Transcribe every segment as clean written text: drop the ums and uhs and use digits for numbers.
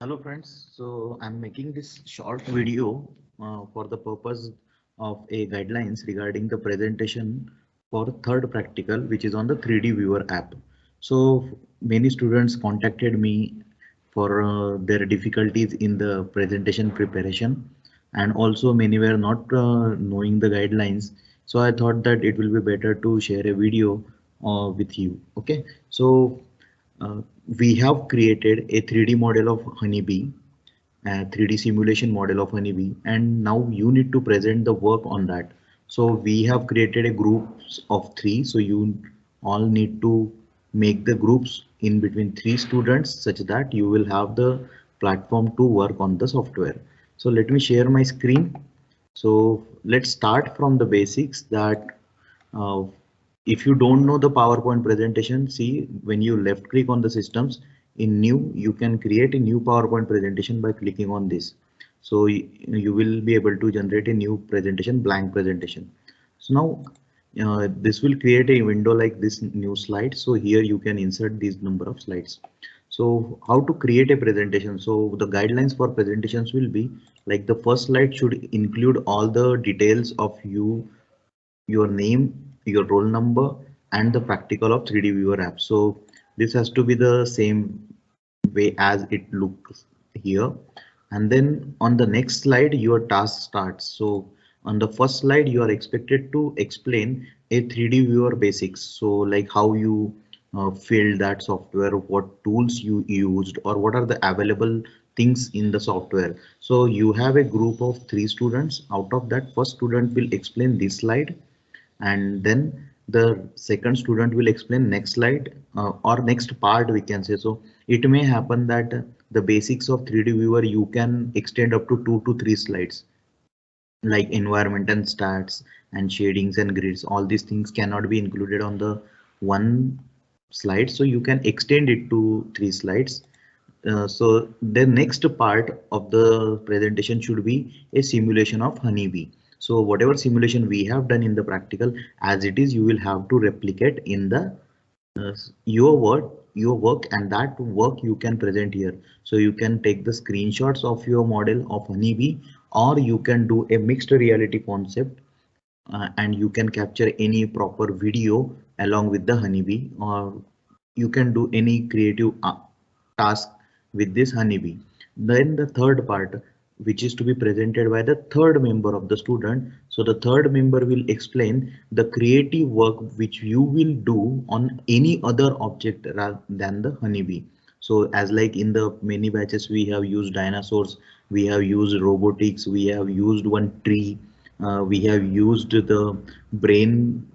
Hello friends, so I'm making this short video for the purpose of a guidelines regarding the presentation for third practical, which is on the 3D viewer app. So many students contacted me for their difficulties in the presentation preparation, and also many were not knowing the guidelines. So I thought that it will be better to share a video with you. Okay, so uh, we have created a 3D model of honeybee, a 3D simulation model of honeybee, and now you need to present the work on that. So we have created a groups of three. So you all need to make the groups in between three students such that you will have the platform to work on the software. So let me share my screen. So let's start from the basics that uh, if you don't know the PowerPoint presentation, see when you left click on the systems in new, you can create a new PowerPoint presentation by clicking on this. So you will be able to generate a new presentation, blank presentation. So now this will create a window like this new slide. So here you can insert these number of slides. So how to create a presentation? So the guidelines for presentations will be like the first slide should include all the details of you, your name, your roll number, and the practical of 3D viewer app. So this has to be the same way as it looks here. And then on the next slide, your task starts. So on the first slide, you are expected to explain a 3D viewer basics. So like how you filled that software, what tools you used, or what are the available things in the software. So you have a group of three students. Out of that, first student will explain this slide, and then the second student will explain next slide or next part, we can say. So it may happen that the basics of 3D viewer you can extend up to 2 to 3 slides, like environment and stats and shadings and grids. All these things cannot be included on the one slide, so you can extend it to 3 slides. So the next part of the presentation should be a simulation of honeybee. So whatever simulation we have done in the practical, as it is, you will have to replicate in the your work, and that work you can present here. So you can take the screenshots of your model of honeybee, or you can do a mixed reality concept, and you can capture any proper video along with the honeybee, or you can do any creative task with this honeybee. Then the third part, which is to be presented by the third member of the student. So the third member will explain the creative work which you will do on any other object rather than the honeybee. So as like in the many batches, we have used dinosaurs, we have used robotics, we have used one tree, we have used the brain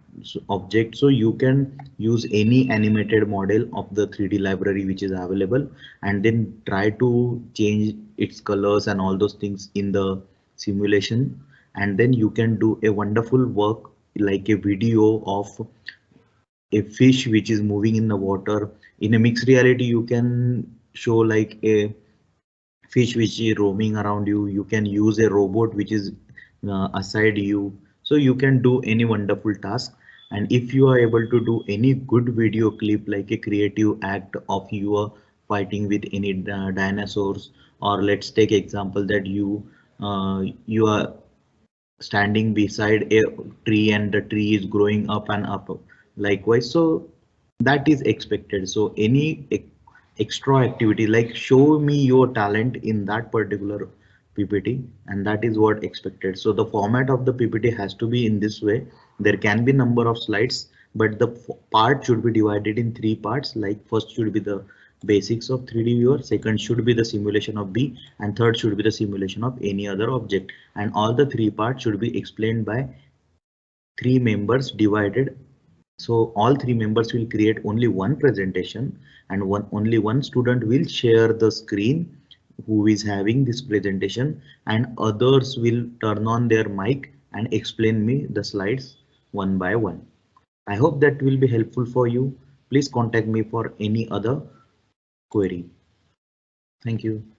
object. So you can use any animated model of the 3D library which is available, and then try to change its colors and all those things in the simulation. And then you can do a wonderful work like a video of a fish which is moving in the water. In a mixed reality, you can show like a fish which is roaming around you. You can use a robot which is aside you. So you can do any wonderful task. And if you are able to do any good video clip, like a creative act of you are fighting with any dinosaurs, or let's take example that you are standing beside a tree and the tree is growing up and up likewise, so that is expected. So any extra activity, like show me your talent in that particular ppt, and that is what expected. So the format of the ppt has to be in this way. There can be number of slides, but the part should be divided in three parts. Like first should be the basics of 3D viewer, second should be the simulation of B, and third should be the simulation of any other object. And all the three parts should be explained by three members divided. So all three members will create only one presentation, and only one student will share the screen who is having this presentation, and others will turn on their mic and explain me the slides one by one. I hope that will be helpful for you. Please contact me for any other query. Thank you.